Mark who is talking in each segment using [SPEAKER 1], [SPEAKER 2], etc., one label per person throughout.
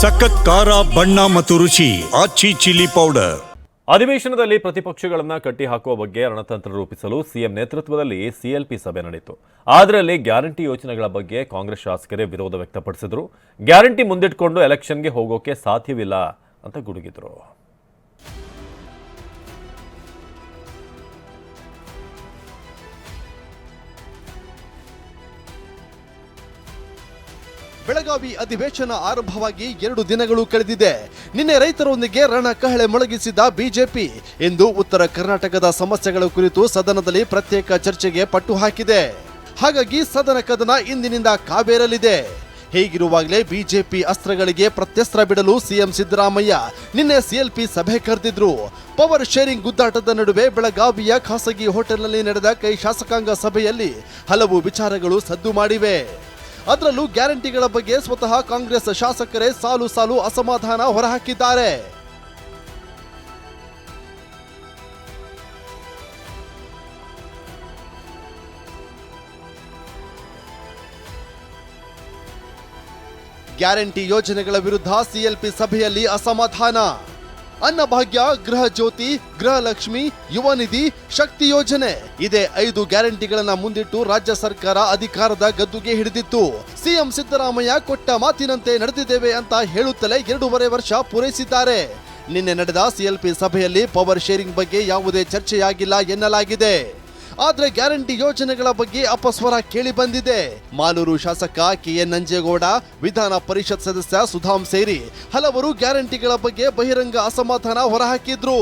[SPEAKER 1] ಸಖತ್ ಖಾರ ಬಣ್ಣ ಮತ್ತು ರುಚಿ ಆಚಿ ಚಿಲ್ಲಿ ಪೌಡರ್.
[SPEAKER 2] ಅಧಿವೇಶನದಲ್ಲಿ ಪ್ರತಿಪಕ್ಷಗಳನ್ನು ಕಟ್ಟಿಹಾಕುವ ಬಗ್ಗೆ ರಣತಂತ್ರ ರೂಪಿಸಲು ಸಿಎಂ ನೇತೃತ್ವದಲ್ಲಿ ಸಿಎಲ್ಪಿ ಸಭೆ ನಡೆಯಿತು. ಅದರಲ್ಲಿ ಗ್ಯಾರಂಟಿ ಯೋಜನೆಗಳ ಬಗ್ಗೆ ಕಾಂಗ್ರೆಸ್ ಶಾಸಕರೇ ವಿರೋಧ ವ್ಯಕ್ತಪಡಿಸಿದರು. ಗ್ಯಾರಂಟಿ ಮುಂದಿಟ್ಟುಕೊಂಡು ಎಲೆಕ್ಷನ್ಗೆ ಹೋಗೋಕೆ ಸಾಧ್ಯವಿಲ್ಲ ಅಂತ ಗುಡುಗಿದ್ರು.
[SPEAKER 3] ಬೆಳಗಾವಿ ಅಧಿವೇಶನ ಆರಂಭವಾಗಿ 2 ದಿನಗಳು ಕಳೆದಿದೆ. ನಿನ್ನೆ ರೈತರೊಂದಿಗೆ ರಣಕಹಳೆ ಮೊಳಗಿಸಿದ ಬಿಜೆಪಿ ಇಂದು ಉತ್ತರ ಕರ್ನಾಟಕದ ಸಮಸ್ಯೆಗಳ ಕುರಿತು ಸದನದಲ್ಲಿ ಪ್ರತ್ಯೇಕ ಚರ್ಚೆಗೆ ಪಟ್ಟು ಹಾಕಿದೆ. ಹಾಗಾಗಿ ಸದನ ಕದನ ಇಂದಿನಿಂದ ಕಾವೇರಲಿದೆ. ಹೀಗಿರುವಾಗಲೇ ಬಿಜೆಪಿ ಅಸ್ತ್ರಗಳಿಗೆ ಪ್ರತ್ಯಸ್ತ್ರ ಬಿಡಲು ಸಿಎಂ ಸಿದ್ದರಾಮಯ್ಯ ನಿನ್ನೆ ಸಿಎಲ್ಪಿ ಸಭೆ ಕರೆದಿದ್ರು. ಪವರ್ ಶೇರಿಂಗ್ ಗುದ್ದಾಟದ ನಡುವೆ ಬೆಳಗಾವಿಯ ಖಾಸಗಿ ಹೋಟೆಲ್ನಲ್ಲಿ ನಡೆದ ಕೈ ಶಾಸಕಾಂಗ ಸಭೆಯಲ್ಲಿ ಹಲವು ವಿಚಾರಗಳು ಸದ್ದು ಮಾಡಿವೆ. ಅದರಲ್ಲೂ ಗ್ಯಾರಂಟಿಗಳ ಬಗ್ಗೆ ಸ್ವತಃ ಕಾಂಗ್ರೆಸ್ ಶಾಸಕರೇ ಸಾಲು ಸಾಲು ಅಸಮಾಧಾನ ಹೊರಹಾಕಿದ್ದಾರೆ. ಗ್ಯಾರಂಟಿ ಯೋಜನೆಗಳ ವಿರುದ್ಧ ಸಿಎಲ್ಪಿ ಸಭೆಯಲ್ಲಿ ಅಸಮಾಧಾನ. ಅನ್ನಭಾಗ್ಯ, ಗೃಹ ಜ್ಯೋತಿ, ಗೃಹಲಕ್ಷ್ಮಿ, ಯುವ ನಿಧಿ, ಶಕ್ತಿ ಯೋಜನೆ ಇದೇ 5 ಗ್ಯಾರಂಟಿಗಳನ್ನ ಮುಂದಿಟ್ಟು ರಾಜ್ಯ ಸರ್ಕಾರ ಅಧಿಕಾರದ ಗದ್ದುಗೆ ಹಿಡಿದಿತ್ತು. ಸಿಎಂ ಸಿದ್ದರಾಮಯ್ಯ ಕೊಟ್ಟ ಮಾತಿನಂತೆ ನಡೆದಿದ್ದೇವೆ ಅಂತ ಹೇಳುತ್ತಲೇ 2.5 ವರ್ಷ ಪೂರೈಸಿದ್ದಾರೆ. ನಿನ್ನೆ ನಡೆದ ಸಿಎಲ್ಪಿ ಸಭೆಯಲ್ಲಿ ಪವರ್ ಶೇರಿಂಗ್ ಬಗ್ಗೆ ಯಾವುದೇ ಚರ್ಚೆಯಾಗಿಲ್ಲ ಎನ್ನಲಾಗಿದೆ. ಆದ್ರೆ ಗ್ಯಾರಂಟಿ ಯೋಜನೆಗಳ ಬಗ್ಗೆ ಅಪಸ್ವರ ಕೇಳಿ ಬಂದಿದೆ. ಮಾಲೂರು ಶಾಸಕ ಕೆಎನ್ ನಂಜೇಗೌಡ, ವಿಧಾನ ಪರಿಷತ್ ಸದಸ್ಯ ಸುಧಾಮ್ ಸೇರಿ ಹಲವರು ಗ್ಯಾರಂಟಿಗಳ ಬಗ್ಗೆ ಬಹಿರಂಗ ಅಸಮಾಧಾನ ಹೊರಹಾಕಿದ್ರು.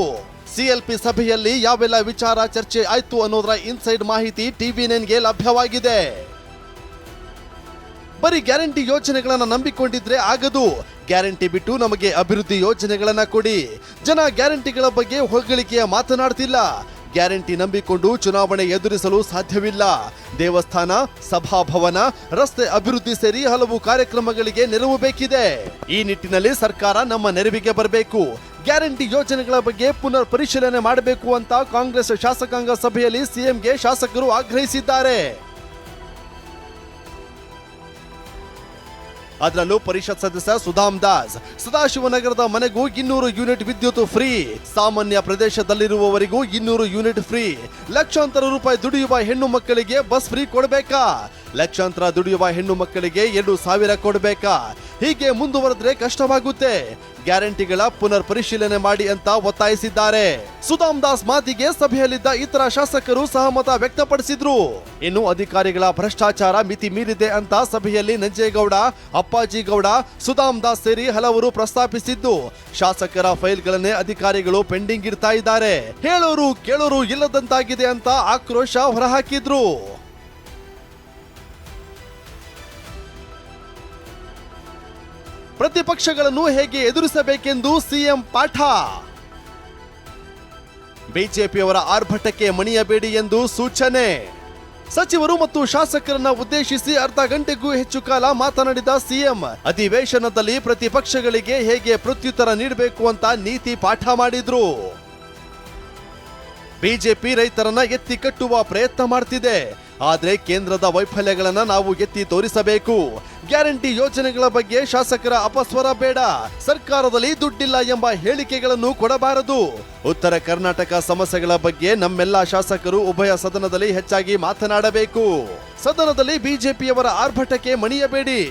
[SPEAKER 3] ಸಿಎಲ್ಪಿ ಸಭೆಯಲ್ಲಿ ಯಾವೆಲ್ಲ ವಿಚಾರ ಚರ್ಚೆ ಆಯ್ತು ಅನ್ನೋದರ ಇನ್ಸೈಡ್ ಮಾಹಿತಿ ಟಿವಿ9ಗೆ ಲಭ್ಯವಾಗಿದೆ. ಬರೀ ಗ್ಯಾರಂಟಿ ಯೋಜನೆಗಳನ್ನ ನಂಬಿಕೊಂಡಿದ್ರೆ ಆಗದು. ಗ್ಯಾರಂಟಿ ಬಿಟ್ಟು ನಮಗೆ ಅಭಿವೃದ್ಧಿ ಯೋಜನೆಗಳನ್ನ ಕೊಡಿ. ಜನ ಗ್ಯಾರಂಟಿಗಳ ಬಗ್ಗೆ ಹೊಗಳಿಕೆಯ ಮಾತನಾಡ್ತಿಲ್ಲ. ಗ್ಯಾರಂಟಿ ನಂಬಿಕೊಂಡು ಚುನಾವಣೆ ಎದುರಿಸಲು ಸಾಧ್ಯವಿಲ್ಲ. ದೇವಸ್ಥಾನ, ಸಭಾಭವನ, ರಸ್ತೆ ಅಭಿವೃದ್ಧಿ ಸೇರಿ ಹಲವು ಕಾರ್ಯಕ್ರಮಗಳಿಗೆ ನೆರವು ಬೇಕಿದೆ. ಈ ನಿಟ್ಟಿನಲ್ಲಿ ಸರ್ಕಾರ ನಮ್ಮ ನೆರವಿಗೆ ಬರಬೇಕು. ಗ್ಯಾರಂಟಿ ಯೋಜನೆಗಳ ಬಗ್ಗೆ ಪುನರ್ ಪರಿಶೀಲನೆ ಮಾಡಬೇಕು ಅಂತ ಕಾಂಗ್ರೆಸ್ ಶಾಸಕಾಂಗ ಸಭೆಯಲ್ಲಿ ಸಿಎಂಗೆ ಶಾಸಕರು ಆಗ್ರಹಿಸಿದ್ದಾರೆ. ಅದರಲ್ಲೂ ಪರಿಷತ್ ಸದಸ್ಯ ಸುಧಾಮ್ ದಾಸ್, ಸದಾಶಿವನಗರದ ಮನೆಗೂ 200 ಯೂನಿಟ್ ವಿದ್ಯುತ್ ಫ್ರೀ, ಸಾಮಾನ್ಯ ಪ್ರದೇಶದಲ್ಲಿರುವವರಿಗೂ 200 ಯೂನಿಟ್ ಫ್ರೀ, ಲಕ್ಷಾಂತರ ರೂಪಾಯಿ ದುಡಿಯುವ ಹೆಣ್ಣು ಮಕ್ಕಳಿಗೆ ಬಸ್ ಫ್ರೀ ಕೊಡಬೇಕಾ, ಲಕ್ಷಾಂತರ ದುಡಿಯುವ ಹೆಣ್ಣು ಮಕ್ಕಳಿಗೆ 2,000 ಕೊಡಬೇಕಾ, ಹೀಗೆ ಮುಂದುವರೆದ್ರೆ ಕಷ್ಟವಾಗುತ್ತೆ. ಗ್ಯಾರಂಟಿಗಳ ಪುನರ್ ಪರಿಶೀಲನೆ ಮಾಡಿ ಅಂತ ಒತ್ತಾಯಿಸಿದ್ದಾರೆ. ಸುಧಾಮ್ ದಾಸ್ ಮಾತಿಗೆ ಸಭೆಯಲ್ಲಿದ್ದ ಇತರ ಶಾಸಕರು ಸಹಮತ ವ್ಯಕ್ತಪಡಿಸಿದ್ರು. ಇನ್ನು ಅಧಿಕಾರಿಗಳ ಭ್ರಷ್ಟಾಚಾರ ಮಿತಿ ಮೀರಿದೆ ಅಂತ ಸಭೆಯಲ್ಲಿ ನಂಜೇಗೌಡ, ಅಪ್ಪಾಜಿಗೌಡ, ಸುಧಾಮ್ ದಾಸ್ ಸೇರಿ ಹಲವರು ಪ್ರಸ್ತಾಪಿಸಿದ್ದು, ಶಾಸಕರ ಫೈಲ್ಗಳನ್ನೇ ಅಧಿಕಾರಿಗಳು ಪೆಂಡಿಂಗ್ ಇಡ್ತಾ ಇದ್ದಾರೆ. ಹೇಳೋರು ಕೇಳೋರು ಇಲ್ಲದಂತಾಗಿದೆ ಅಂತ ಆಕ್ರೋಶ ಹೊರಹಾಕಿದ್ರು. ಪ್ರತಿಪಕ್ಷಗಳನ್ನು ಹೇಗೆ ಎದುರಿಸಬೇಕೆಂದು ಸಿಎಂ ಪಾಠ. ಬಿಜೆಪಿಯವರ ಆರ್ಭಟಕ್ಕೆ ಮಣಿಯಬೇಡಿ ಎಂದು ಸೂಚನೆ. ಸಚಿವರು ಮತ್ತು ಶಾಸಕರನ್ನ ಉದ್ದೇಶಿಸಿ ಅರ್ಧ ಗಂಟೆಗೂ ಹೆಚ್ಚು ಕಾಲ ಮಾತನಾಡಿದ ಸಿಎಂ ಅಧಿವೇಶನದಲ್ಲಿ ಪ್ರತಿಪಕ್ಷಗಳಿಗೆ ಹೇಗೆ ಪ್ರತ್ಯುತ್ತರ ನೀಡಬೇಕು ಅಂತ ನೀತಿ ಪಾಠ ಮಾಡಿದ್ರು. ಬಿಜೆಪಿ ರೈತರನ್ನ ಎತ್ತಿ ಕಟ್ಟುವ ಪ್ರಯತ್ನ ಮಾಡ್ತಿದೆ. ಆದ್ರೆ ಕೇಂದ್ರದ ವೈಫಲ್ಯಗಳನ್ನ ನಾವು ಎತ್ತಿ ತೋರಿಸಬೇಕು. ಗ್ಯಾರಂಟಿ ಯೋಜನೆಗಳ ಬಗ್ಗೆ ಶಾಸಕರ ಅಪಸ್ವರ ಬೇಡ. ಸರ್ಕಾರದಲ್ಲಿ ದುಡ್ಡಿಲ್ಲ ಎಂಬ ಹೇಳಿಕೆಗಳನ್ನು ಕೊಡಬಾರದು. ಉತ್ತರ ಕರ್ನಾಟಕ ಸಮಸ್ಯೆಗಳ ಬಗ್ಗೆ ನಮ್ಮೆಲ್ಲ ಶಾಸಕರು ಉಭಯ ಸದನದಲ್ಲಿ ಹೆಚ್ಚಾಗಿ ಮಾತನಾಡಬೇಕು. ಸದನದಲ್ಲಿ ಬಿಜೆಪಿಯವರ ಆರ್ಭಟಕ್ಕೆ ಮಣಿಯಬೇಡಿ.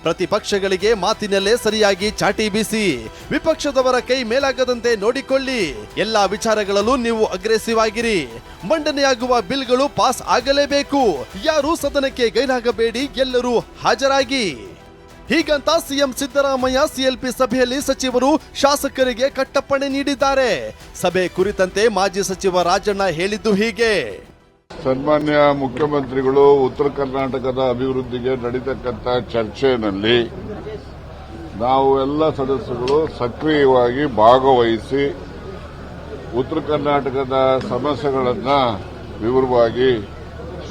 [SPEAKER 3] ಪ್ರತಿಪಕ್ಷಗಳಿಗೆ ಮಾತಿನಲ್ಲೇ ಸರಿಯಾಗಿ ಚಾಟಿ ಬೀಸಿ. ವಿಪಕ್ಷದವರ ಕೈ ಮೇಲಾಗದಂತೆ ನೋಡಿಕೊಳ್ಳಿ. ಎಲ್ಲಾ ವಿಚಾರಗಳಲ್ಲೂ ನೀವು ಅಗ್ರೆಸಿವ್ ಆಗಿರಿ. ಮಂಡನೆಯಾಗುವ ಬಿಲ್ಗಳು ಪಾಸ್ ಆಗಲೇಬೇಕು. ಯಾರು ಸದನಕ್ಕೆ ಗೈರಾಗಬೇಡಿ, ಎಲ್ಲರೂ ಹಾಜರಾಗಿ. ಹೀಗಂತ ಸಿಎಂ ಸಿದ್ದರಾಮಯ್ಯ ಸಿಎಲ್ಪಿ ಸಭೆಯಲ್ಲಿ ಸಚಿವರು ಶಾಸಕರಿಗೆ ಕಟ್ಟಪ್ಪಣೆ ನೀಡಿದ್ದಾರೆ. ಸಭೆ ಕುರಿತಂತೆ ಮಾಜಿ ಸಚಿವ ರಾಜಣ್ಣ ಹೇಳಿದ್ದು ಹೀಗೆ.
[SPEAKER 4] ಸನ್ಮಾನ್ಯ ಮುಖ್ಯಮಂತ್ರಿಗಳು ಉತ್ತರ ಕರ್ನಾಟಕದ ಅಭಿವೃದ್ಧಿಗೆ ನಡೀತಕ್ಕಂಥ ಚರ್ಚೆಯಲ್ಲಿ ನಾವು ಎಲ್ಲ ಸದಸ್ಯರು ಸಕ್ರಿಯವಾಗಿ ಭಾಗವಹಿಸಿ ಉತ್ತರ ಕರ್ನಾಟಕದ ಸಮಸ್ಯೆಗಳನ್ನು ವಿವರವಾಗಿ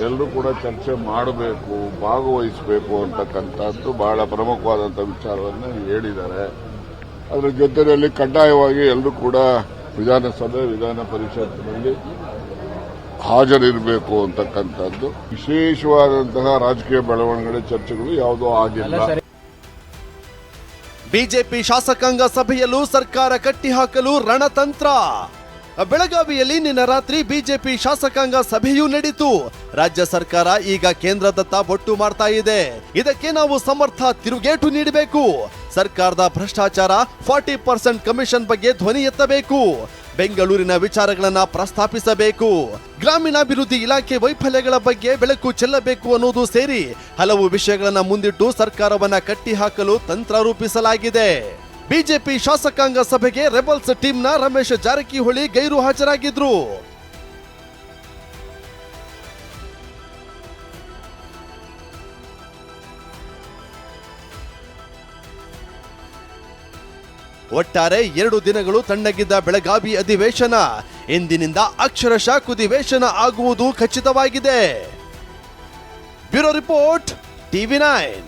[SPEAKER 4] ಎಲ್ಲರೂ ಕೂಡ ಚರ್ಚೆ ಮಾಡಬೇಕು, ಭಾಗವಹಿಸಬೇಕು ಅಂತಕ್ಕಂಥದ್ದು ಬಹಳ ಪ್ರಮುಖವಾದಂಥ ವಿಚಾರವನ್ನು ಹೇಳಿದ್ದಾರೆ. ಅದರ ಜೊತೆಯಲ್ಲಿ ಕಡ್ಡಾಯವಾಗಿ ಎಲ್ಲರೂ ಕೂಡ ವಿಧಾನಸಭೆ, ವಿಧಾನ ಪರಿಷತ್ನಲ್ಲಿ ಹಾಜರಿರಬೇಕು ಅಂತಕ್ಕಂಥದ್ದು. ವಿಶೇಷವಾದಂತಹ ರಾಜಕೀಯ ಬೆಳವಣಿಗೆ ಚರ್ಚೆಗಳು ಯಾವುದೂ ಆಗಿಲ್ಲ.
[SPEAKER 3] ಬಿಜೆಪಿ ಶಾಸಕಾಂಗ ಸಭೆಯಲ್ಲೂ ಸರ್ಕಾರ ಕಟ್ಟಿಹಾಕಲು ರಣತಂತ್ರ. ಬೆಳಗಾವಿಯಲ್ಲಿ ನಿನ್ನೆ ರಾತ್ರಿ ಬಿಜೆಪಿ ಶಾಸಕಾಂಗ ಸಭೆಯೂ ನಡೆಯಿತು. ರಾಜ್ಯ ಸರ್ಕಾರ ಈಗ ಕೇಂದ್ರದತ್ತ ಬೊಟ್ಟು ಮಾಡ್ತಾ ಇದೆ. ಇದಕ್ಕೆ ನಾವು ಸಮರ್ಥ ತಿರುಗೇಟು ನೀಡಬೇಕು. ಸರ್ಕಾರದ ಭ್ರಷ್ಟಾಚಾರ, 40% ಕಮಿಷನ್ ಬಗ್ಗೆ ಧ್ವನಿ ಎತ್ತಬೇಕು. ಬೆಂಗಳೂರಿನ ವಿಚಾರಗಳನ್ನ ಪ್ರಸ್ತಾಪಿಸಬೇಕು. ಗ್ರಾಮೀಣಾಭಿವೃದ್ಧಿ ಇಲಾಖೆ ವೈಫಲ್ಯಗಳ ಬಗ್ಗೆ ಬೆಳಕು ಚೆಲ್ಲಬೇಕು ಅನ್ನೋದು ಸೇರಿ ಹಲವು ವಿಷಯಗಳನ್ನ ಮುಂದಿಟ್ಟು ಸರ್ಕಾರವನ್ನ ಕಟ್ಟಿಹಾಕಲು ತಂತ್ರ ರೂಪಿಸಲಾಗಿದೆ. ಬಿಜೆಪಿ ಶಾಸಕಾಂಗ ಸಭೆಗೆ ರೆಬಲ್ಸ್ ಟೀಮ್ನ ರಮೇಶ್ ಜಾರಕಿಹೊಳಿ ಗೈರು ಹಾಜರಾಗಿದ್ರು. ಒಟ್ಟಾರೆ 2 ದಿನಗಳು ತಣ್ಣಗಿದ್ದ ಬೆಳಗಾವಿ ಅಧಿವೇಶನ ಇಂದಿನಿಂದ ಅಕ್ಷರಶಃ ಕುದಿವೇಶನ ಆಗುವುದು ಖಚಿತವಾಗಿದೆ. Bureau report, TV9.